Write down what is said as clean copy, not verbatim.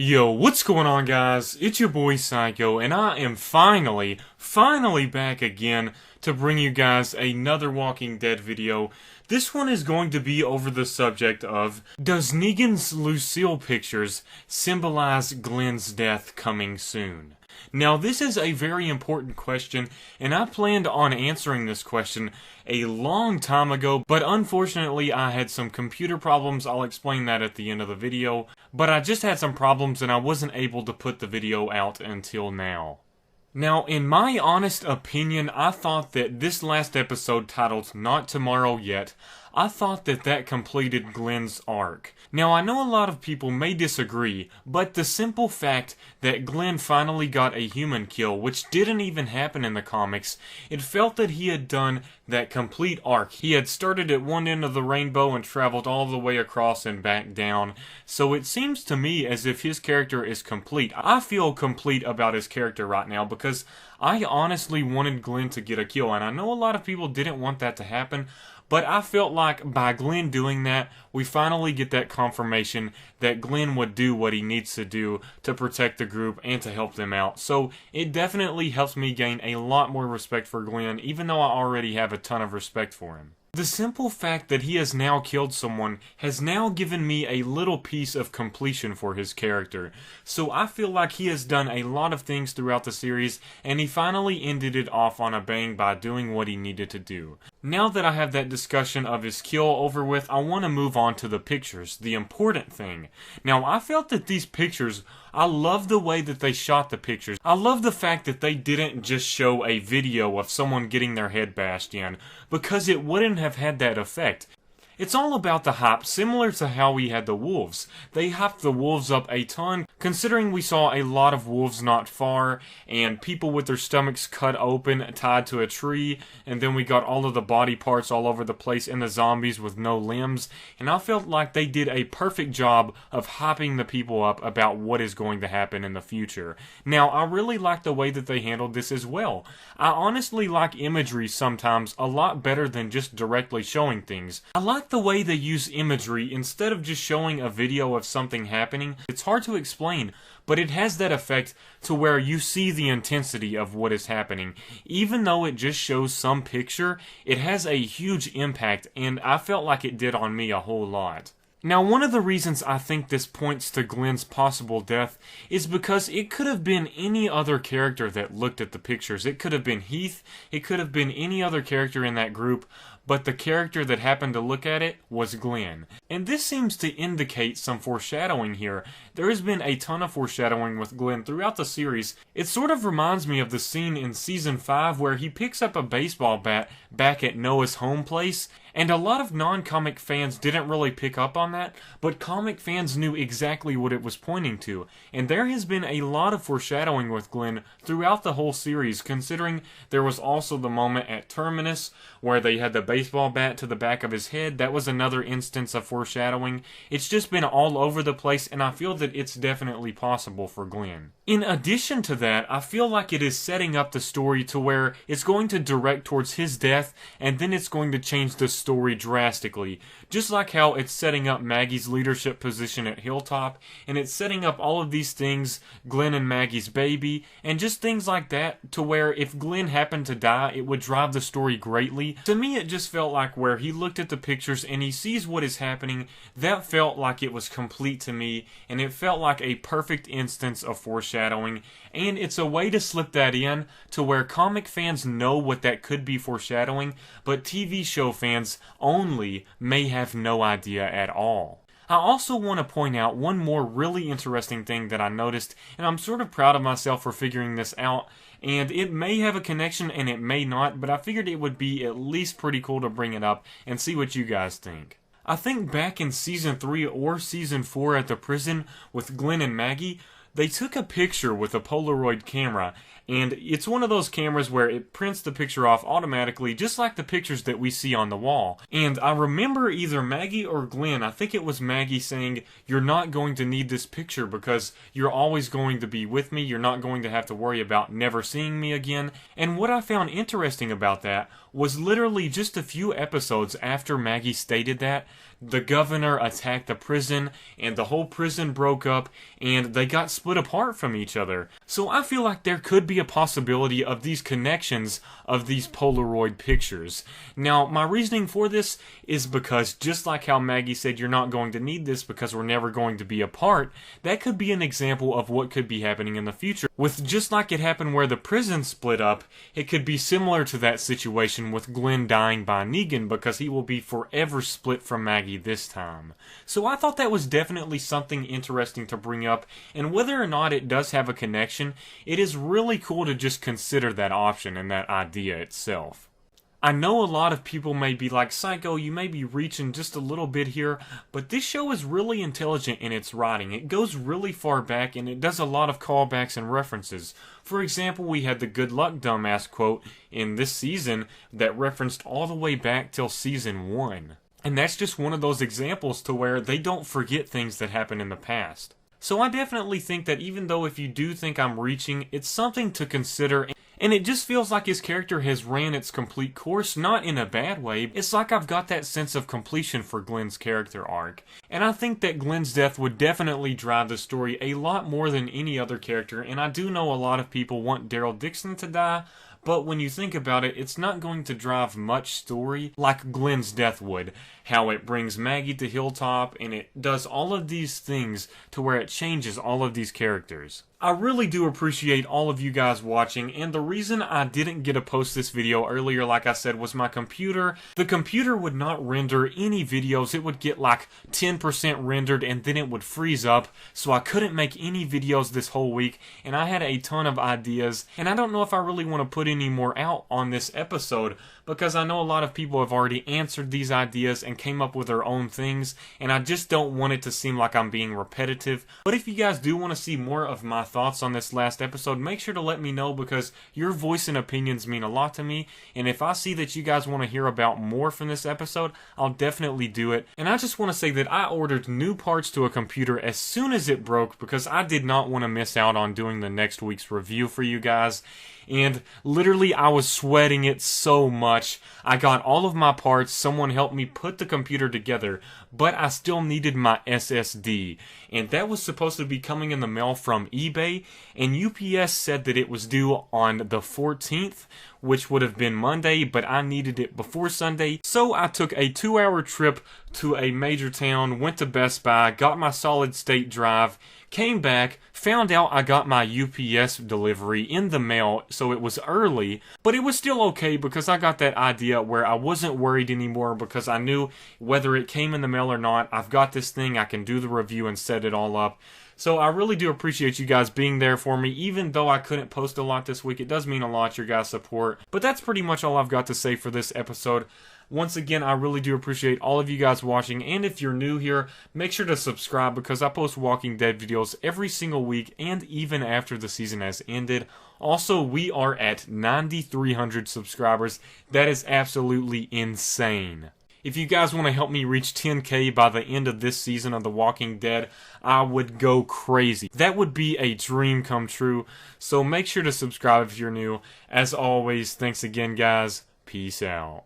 Yo, what's going on, guys? It's your boy Psycho, and I am finally back again to bring you guys another Walking Dead video. This one is going to be over the subject of, does Negan's Lucille pictures symbolize Glenn's death coming soon? Now, this is a very important question, and I planned on answering this question a long time ago, but unfortunately I had some computer problems. I'll explain that at the end of the video, but I just had some problems and I wasn't able to put the video out until now. Now, in my honest opinion, I thought that this last episode titled Not Tomorrow Yet, I thought that completed Glenn's arc. Now, I know a lot of people may disagree, but the simple fact that Glenn finally got a human kill, which didn't even happen in the comics, it felt that he had done that complete arc. He had started at one end of the rainbow and traveled all the way across and back down, so it seems to me as if his character is complete. I feel complete about his character right now because I honestly wanted Glenn to get a kill, and I know a lot of people didn't want that to happen, but I felt like by Glenn doing that, we finally get that confirmation that Glenn would do what he needs to do to protect the group and to help them out. So it definitely helps me gain a lot more respect for Glenn, even though I already have a ton of respect for him. The simple fact that he has now killed someone has now given me a little piece of completion for his character. So I feel like he has done a lot of things throughout the series, and he finally ended it off on a bang by doing what he needed to do. Now that I have that discussion of his kill over with, I want to move on to the pictures, the important thing. Now, I felt that these pictures, I love the way that they shot the pictures. I love the fact that they didn't just show a video of someone getting their head bashed in, because it wouldn't have had that effect. It's all about the hype, similar to how we had the wolves. They hyped the wolves up a ton, considering we saw a lot of wolves not far, and people with their stomachs cut open, tied to a tree, and then we got all of the body parts all over the place, and the zombies with no limbs, and I felt like they did a perfect job of hyping the people up about what is going to happen in the future. Now, I really like the way that they handled this as well. I honestly like imagery sometimes a lot better than just directly showing things. I like the way they use imagery instead of just showing a video of something happening. It's hard to explain, but it has that effect to where you see the intensity of what is happening. Even though it just shows some picture, it has a huge impact, and I felt like it did on me a whole lot. Now, one of the reasons I think this points to Glenn's possible death is because it could have been any other character that looked at the pictures. It could have been Heath, it could have been any other character in that group, but the character that happened to look at it was Glenn. And this seems to indicate some foreshadowing here. There has been a ton of foreshadowing with Glenn throughout the series. It sort of reminds me of the scene in Season 5 where he picks up a baseball bat back at Noah's home place, and a lot of non-comic fans didn't really pick up on that, but comic fans knew exactly what it was pointing to. And there has been a lot of foreshadowing with Glenn throughout the whole series, considering there was also the moment at Terminus where they had the baseball bat to the back of his head. That was another instance of foreshadowing. It's just been all over the place, and I feel that it's definitely possible for Glenn. In addition to that, I feel like it is setting up the story to where it's going to direct towards his death, and then it's going to change the story drastically. Just like how it's setting up Maggie's leadership position at Hilltop, and it's setting up all of these things, Glenn and Maggie's baby, and just things like that, to where if Glenn happened to die, it would drive the story greatly. To me, it just felt like where he looked at the pictures and he sees what is happening, that felt like it was complete to me, and it felt like a perfect instance of foreshadowing, and it's a way to slip that in to where comic fans know what that could be foreshadowing, but TV show fans only may have no idea at all. I also want to point out one more really interesting thing that I noticed, and I'm sort of proud of myself for figuring this out, and it may have a connection and it may not, but I figured it would be at least pretty cool to bring it up and see what you guys think. I think back in Season 3 or Season 4 at the prison with Glenn and Maggie, they took a picture with a Polaroid camera, and it's one of those cameras where it prints the picture off automatically, just like the pictures that we see on the wall. And I remember either Maggie or Glenn, I think it was Maggie, saying, "You're not going to need this picture because you're always going to be with me, you're not going to have to worry about never seeing me again." And what I found interesting about that was literally just a few episodes after Maggie stated that. The governor attacked the prison, and the whole prison broke up, and they got split apart from each other. So I feel like there could be a possibility of these connections of these Polaroid pictures. Now, my reasoning for this is because just like how Maggie said you're not going to need this because we're never going to be apart, that could be an example of what could be happening in the future. With just like it happened where the prison split up, it could be similar to that situation with Glenn dying by Negan because he will be forever split from Maggie this time. So I thought that was definitely something interesting to bring up, and whether or not it does have a connection, it is really cool to just consider that option and that idea itself. I know a lot of people may be like, Psycho, you may be reaching just a little bit here, but this show is really intelligent in its writing. It goes really far back, and it does a lot of callbacks and references. For example, we had the "Good luck, dumbass" quote in this season that referenced all the way back till season 1. And that's just one of those examples to where they don't forget things that happened in the past. So I definitely think that even though if you do think I'm reaching, it's something to consider. And it just feels like his character has ran its complete course, not in a bad way. It's like I've got that sense of completion for Glenn's character arc. And I think that Glenn's death would definitely drive the story a lot more than any other character, and I do know a lot of people want Daryl Dixon to die, but when you think about it, it's not going to drive much story like Glenn's death would. How it brings Maggie to Hilltop, and it does all of these things to where it changes all of these characters. I really do appreciate all of you guys watching, and the reason I didn't get to post this video earlier, like I said, was my computer. The computer would not render any videos. It would get like 10% rendered, and then it would freeze up, so I couldn't make any videos this whole week, and I had a ton of ideas, and I don't know if I really want to put any more out on this episode, because I know a lot of people have already answered these ideas and came up with their own things, and I just don't want it to seem like I'm being repetitive. But if you guys do want to see more of my thoughts on this last episode, make sure to let me know, because your voice and opinions mean a lot to me, and if I see that you guys want to hear about more from this episode, I'll definitely do it. And I just want to say that I ordered new parts to a computer as soon as it broke, because I did not want to miss out on doing the next week's review for you guys. And literally I was sweating it so much. I got all of my parts, someone helped me put the computer together, but I still needed my SSD. And that was supposed to be coming in the mail from eBay, and UPS said that it was due on the 14th, which would have been Monday, but I needed it before Sunday. So I took a 2-hour trip to a major town, went to Best Buy, got my solid state drive, came back, found out I got my UPS delivery in the mail, so it was early, but it was still okay because I got that idea where I wasn't worried anymore because I knew whether it came in the mail or not, I've got this thing, I can do the review and set it all up. So I really do appreciate you guys being there for me, even though I couldn't post a lot this week. It does mean a lot, your guys' support. But that's pretty much all I've got to say for this episode. Once again, I really do appreciate all of you guys watching, and if you're new here, make sure to subscribe because I post Walking Dead videos every single week and even after the season has ended. Also, we are at 9,300 subscribers. That is absolutely insane. If you guys want to help me reach 10K by the end of this season of The Walking Dead, I would go crazy. That would be a dream come true. So make sure to subscribe if you're new. As always, thanks again, guys. Peace out.